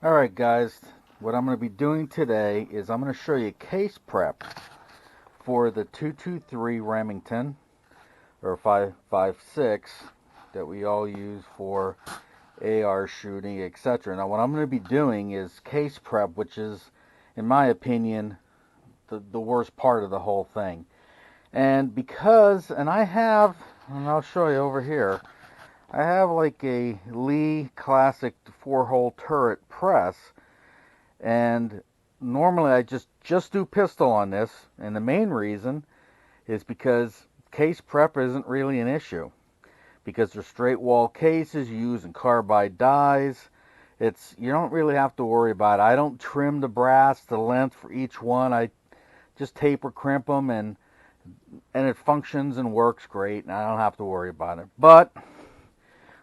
Alright guys, what I'm going to be doing today is I'm going to show you case prep for the 223 Remington or 5.56 that we all use for AR shooting, etc. Now what I'm going to be doing is case prep, which is, in my opinion, the worst part of the whole thing. And and I'll show you over here, I have like a Lee Classic 4-hole turret press. And normally I just do pistol on this, and the main reason is because case prep isn't really an issue because they're straight wall cases using carbide dies. You don't really have to worry about it. I don't trim the brass the length for each one. I just taper crimp them, and it functions and works great, and I don't have to worry about it. But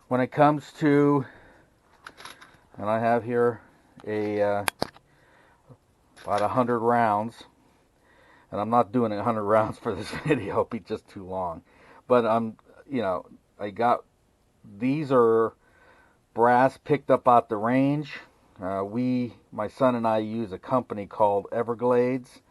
when it comes to, and I have here about 100 rounds, and I'm not doing 100 rounds for this video, it'd be just too long. But I got, these are brass picked up out the range. My son and I use a company called Everglades,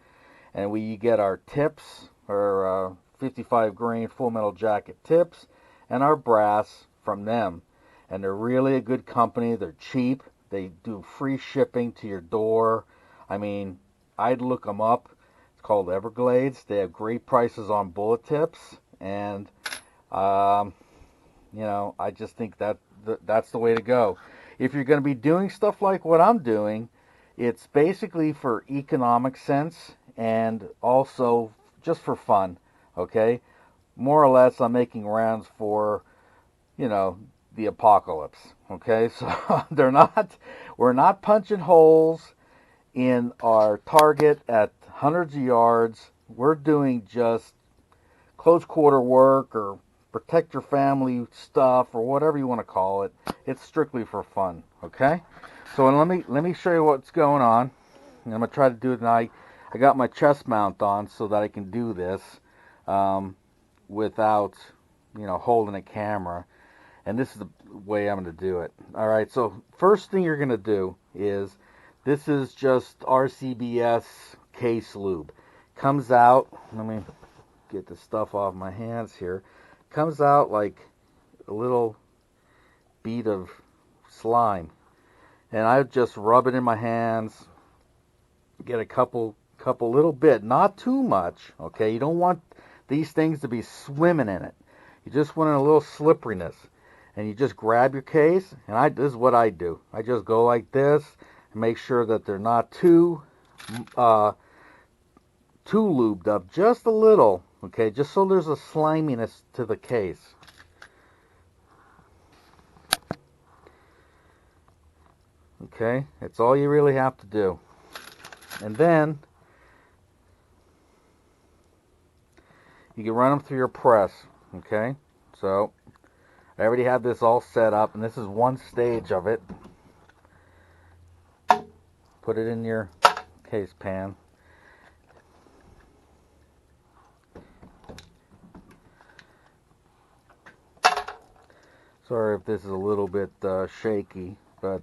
and we get our tips, our 55 grain full metal jacket tips, and our brass from them. And they're really a good company. They're cheap. They do free shipping to your door. I mean, I'd look them up. It's called Everglades. They have great prices on bullet tips, and um, I just think that's the way to go. If you're going to be doing stuff like what I'm doing, it's basically for economic sense and also just for fun. Okay, more or less, I'm making rounds for you know the apocalypse. Okay, so we're not punching holes in our target at hundreds of yards. We're doing just close quarter work or protect your family stuff or whatever you want to call it. It's strictly for fun, okay? So let me show you what's going on. I'm gonna try to do it tonight. I got my chest mount on so that I can do this um, without holding a camera. And this is the way I'm gonna do it. All right. So first thing you're gonna do is this is just RCBS case lube. Comes out. Let me get the stuff off my hands here. Comes out like a little bead of slime, and I just rub it in my hands. Get a couple little bit, not too much. Okay, you don't want these things to be swimming in it. You just want a little slipperiness, and you just grab your case. And this is what I do. I just go like this and make sure that they're not uh, too lubed up, just a little. Okay, just so there's a sliminess to the case. Okay, that's all you really have to do. And then you can run them through your press. Okay, so I already have this all set up, and this is one stage of it. Put it in your case pan. Sorry if this is a little bit shaky, but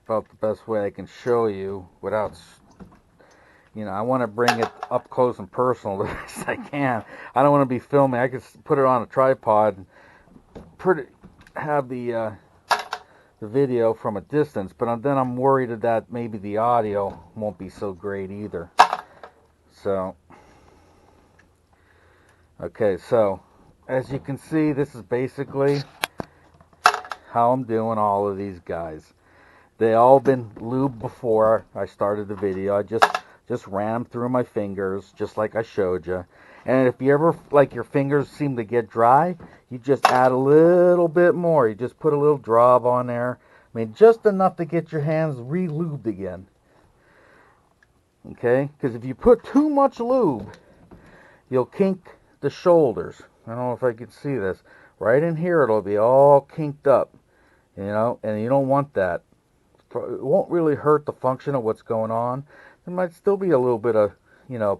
about the best way I can show you without, I want to bring it up close and personal the best I can. I don't want to be filming. I could put it on a tripod and have the video from a distance, but then I'm worried that maybe the audio won't be so great either. So, okay, so as you can see, this is basically how I'm doing all of these guys. They all been lubed before I started the video. I just ran them through my fingers, just like I showed you. And if you ever, like, your fingers seem to get dry, you just add a little bit more. You just put a little drop on there. I mean, just enough to get your hands re-lubed again. Okay? Because if you put too much lube, you'll kink the shoulders. I don't know if I can see this. Right in here, it'll be all kinked up. And you don't want that. It won't really hurt the function of what's going on. There might still be a little bit of,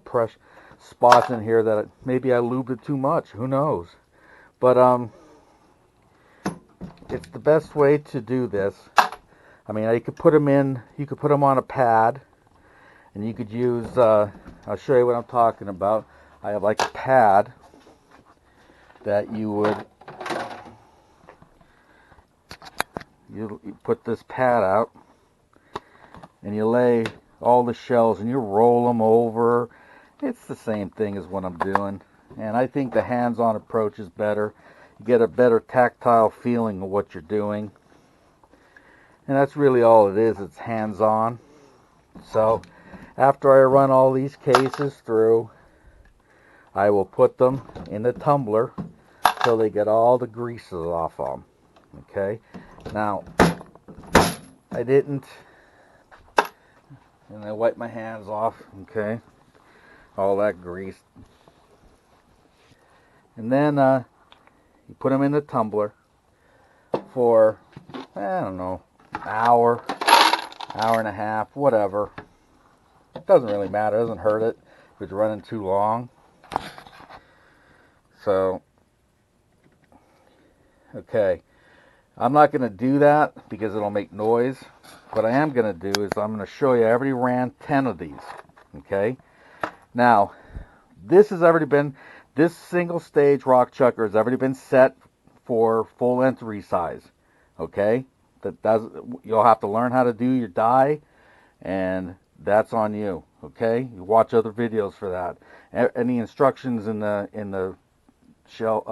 press spots in here that maybe I lubed it too much. Who knows? But it's the best way to do this. I mean, you could put them on a pad, and you could use, I'll show you what I'm talking about. I have like a pad that you put this pad out, and you lay all the shells, and you roll them over. It's the same thing as what I'm doing, and I think the hands-on approach is better. You get a better tactile feeling of what you're doing, and that's really all it is. It's hands-on. So after I run all these cases through, I will put them in the tumbler till they get all the greases off of them. Okay, now I didn't, and I wipe my hands off. Okay, all that grease, and then you put them in the tumbler for, I don't know, hour and a half, whatever. It doesn't really matter. It doesn't hurt it if it's running too long. So, okay. I'm not going to do that because it'll make noise. What I am going to do is I'm going to show you. I already ran 10 of these. Okay. Now, this single stage rock chucker has already been set for full length resize. Okay. You'll have to learn how to do your die, and that's on you. Okay. You watch other videos for that. Any instructions in the shell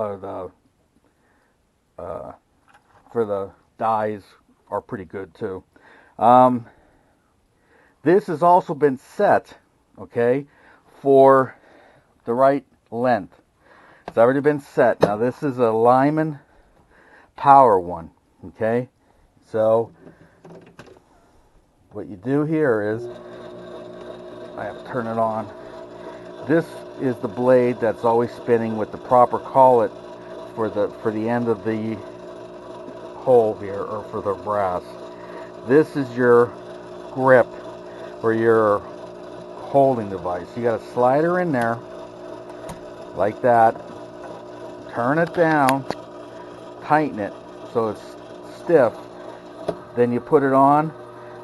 for the dies are pretty good too. This has also been set, okay, for the right length. It's already been set. Now this is a Lyman Power one, okay. So what you do here is, I have to turn it on. This is the blade that's always spinning with the proper collet for the end of the hole here, or for the brass. This is your grip, or your holding device. You got a slider in there like that, turn it down, tighten it so it's stiff, then you put it on,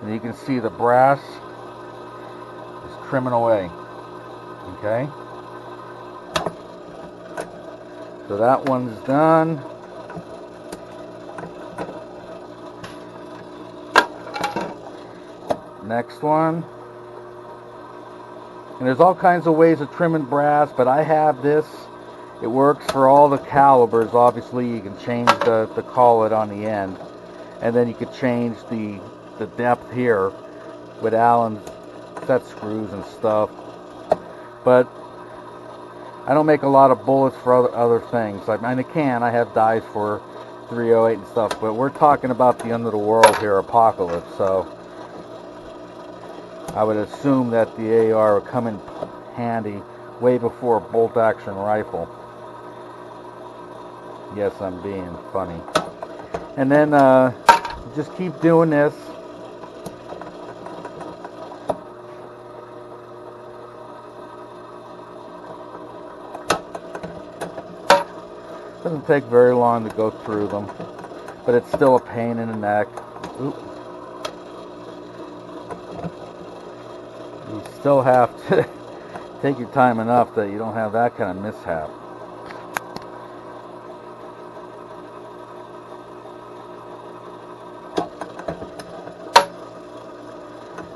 and you can see the brass is trimming away. Okay, so that one's done. Next one. And there's all kinds of ways of trimming brass, but I have this. It works for all the calibers. Obviously, you can change the collet on the end, and then you could change the depth here with Allen set screws and stuff. But I don't make a lot of bullets for other things. I mean, I have dies for 308 and stuff, but we're talking about the end of the world here, apocalypse. So I would assume that the AR would come in handy way before a bolt-action rifle. Yes, I'm being funny. And then just keep doing this. Doesn't take very long to go through them, but it's still a pain in the neck. Oop. You still have to take your time enough that you don't have that kind of mishap.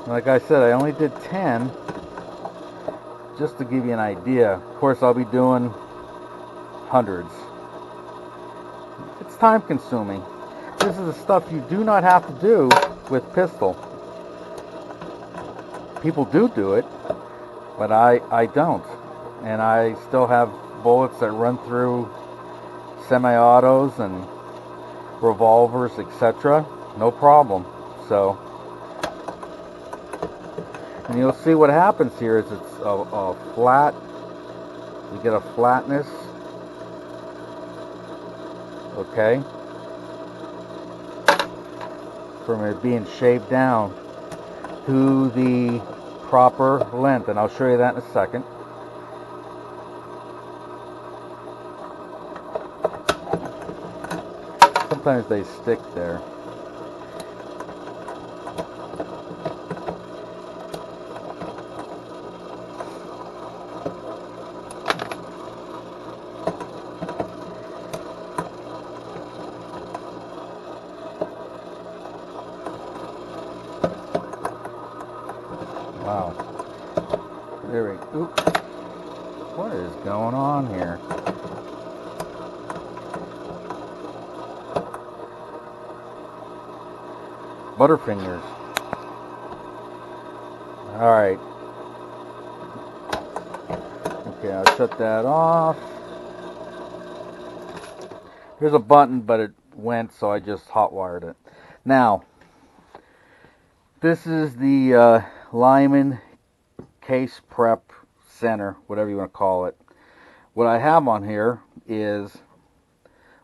Like I said, I only did 10 just to give you an idea. Of course, I'll be doing hundreds. It's time consuming. This is the stuff you do not have to do with pistol. People do it, but I don't. And I still have bullets that run through semi-autos and revolvers, etc. No problem. So, and you'll see what happens here is it's a flat, you get a flatness, okay, from it being shaved down to the proper length, and I'll show you that in a second. Sometimes they stick there. Wow. There we go. What is going on here? Butterfingers. Alright. Okay, I'll shut that off. There's a button, but it went, so I just hot wired it. Now, this is the Lyman Case Prep Center, whatever you want to call it. What I have on here is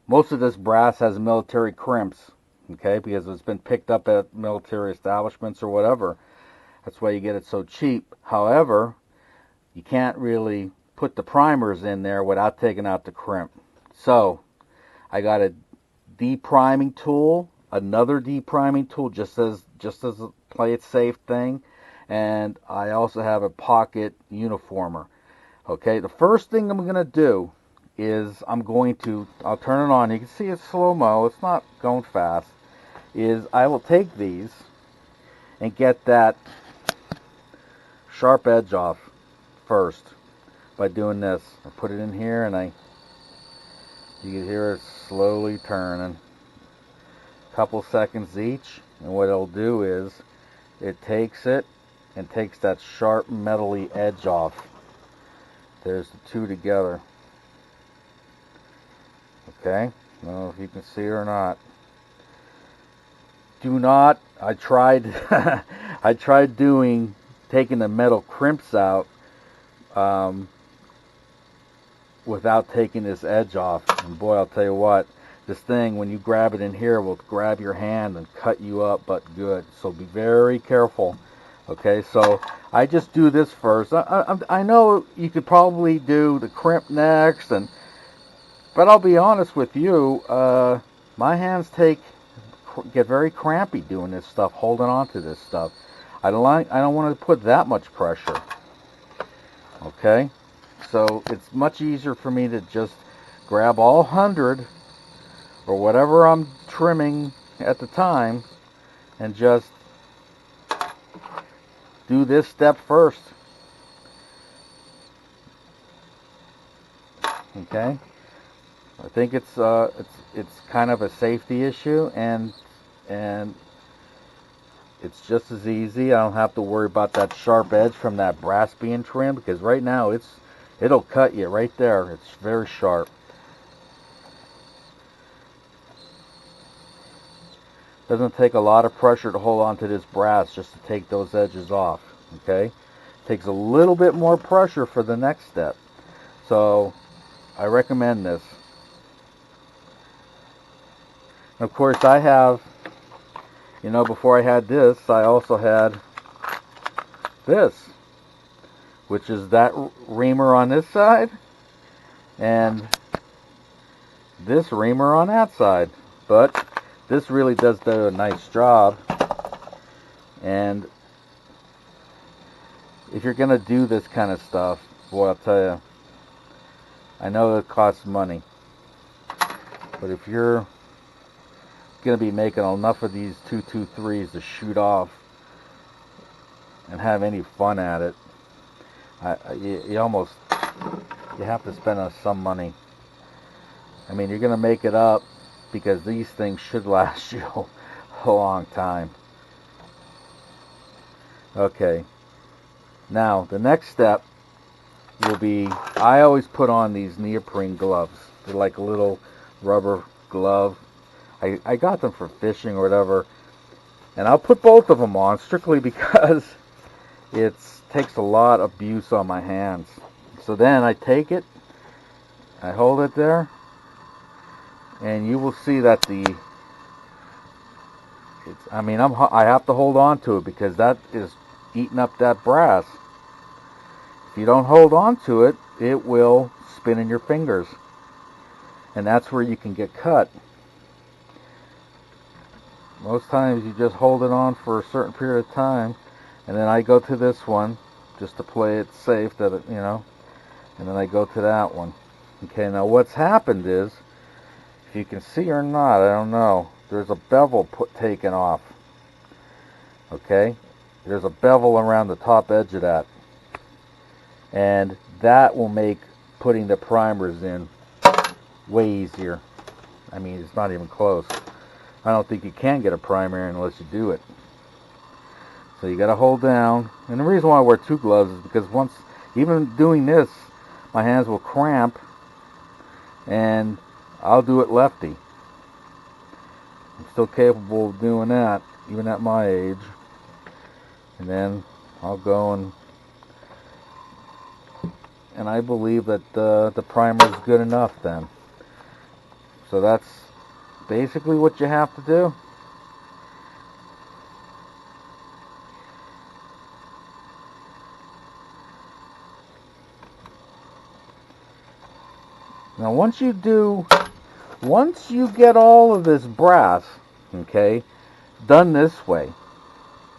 most of this brass has military crimps, okay, because it's been picked up at military establishments or whatever. That's why you get it so cheap. However, you can't really put the primers in there without taking out the crimp. So, I got a depriming tool, another depriming tool, just as a play it safe thing, and I also have a pocket uniformer. Okay, the first thing I'm going to do is I'll turn it on. You can see it's slow-mo. It's not going fast. I will take these and get that sharp edge off first by doing this. I put it in here and you can hear it slowly turning. A couple seconds each, and what it'll do is it takes it and takes that sharp metally edge off. There's the two together. Okay, I don't know if you can see it or not. Do not, I tried I tried taking the metal crimps out without taking this edge off, and boy, I'll tell you what, this thing, when you grab it in here, will grab your hand and cut you up, but good. So be very careful. Okay, so I just do this first. I know you could probably do the crimp next, but I'll be honest with you, my hands get very crampy doing this stuff, holding on to this stuff. I don't want to put that much pressure. Okay, so it's much easier for me to just grab all 100 or whatever I'm trimming at the time and just do this step first. Okay, I think it's kind of a safety issue, and it's just as easy. I don't have to worry about that sharp edge from that brass being trimmed, because right now it'll cut you right there. It's very sharp. Doesn't take a lot of pressure to hold on to this brass just to take those edges off. Okay, takes a little bit more pressure for the next step. So I recommend this. And of course, I have, before I had this, I also had this, which is that reamer on this side and this reamer on that side. But this really does do a nice job. And if you're going to do this kind of stuff, boy, I'll tell you, I know it costs money, but if you're going to be making enough of these 223s to shoot off and have any fun at it, you have to spend some money. I mean, you're going to make it up, because these things should last you a long time. Okay, now the next step will be, I always put on these neoprene gloves. They're like a little rubber glove. I got them for fishing or whatever, and I'll put both of them on strictly because it takes a lot of abuse on my hands. So then I take it, I hold it there, and you will see that I have to hold on to it because that is eating up that brass. If you don't hold on to it, it will spin in your fingers, and that's where you can get cut. Most times you just hold it on for a certain period of time, and then I go to this one just to play it safe, that it, and then I go to that one. Okay, now what's happened is, if you can see or not, I don't know, there's a bevel taken off. Okay, there's a bevel around the top edge of that, and that will make putting the primers in way easier. I mean, it's not even close. I don't think you can get a primer unless you do it. So you got to hold down. And the reason why I wear two gloves is because once, even doing this, my hands will cramp, and I'll do it lefty. I'm still capable of doing that, even at my age. And then I'll go and I believe that the primer is good enough then. So that's basically what you have to do. Now once you get all of this brass, okay, done this way,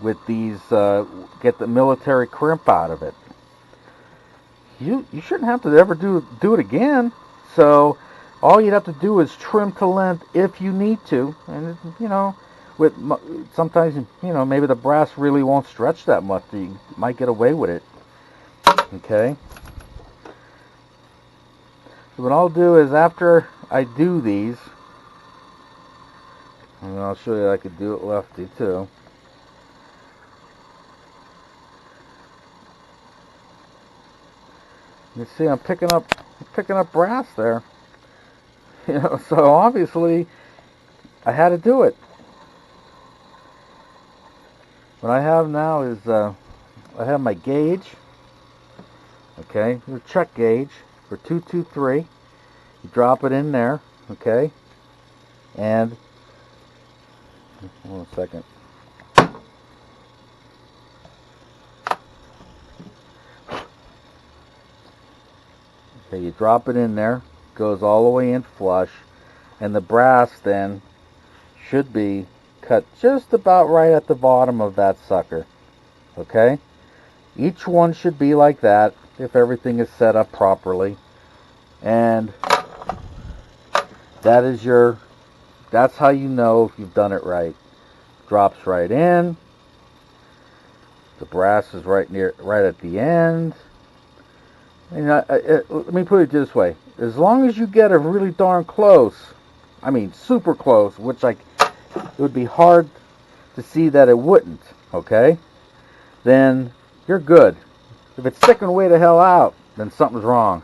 with these, get the military crimp out of it, you shouldn't have to ever do it again. So all you'd have to do is trim to length if you need to, and with sometimes maybe the brass really won't stretch that much. So you might get away with it. Okay. So what I'll do is, after I do these, and I'll show you I could do it lefty too. You see, I'm picking up brass there. So obviously I had to do it. What I have now is I have my gauge. Okay, your check gauge for 223. You drop it in there. Okay, and hold on a second. Okay, you drop it in there. Goes all the way in flush, and the brass then should be cut just about right at the bottom of that sucker. Okay, each one should be like that if everything is set up properly, and that's how you know if you've done it right. Drops right in. The brass is right at the end. And let me put it this way: as long as you get it really darn close, I mean super close, which it would be hard to see that it wouldn't, okay, then you're good. If it's sticking way the hell out, then something's wrong.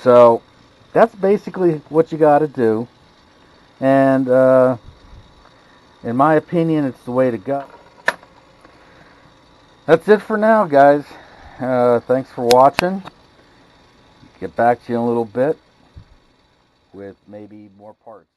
So that's basically what you got to do, and in my opinion, it's the way to go. That's it for now, guys. Thanks for watching. Get back to you in a little bit with maybe more parts.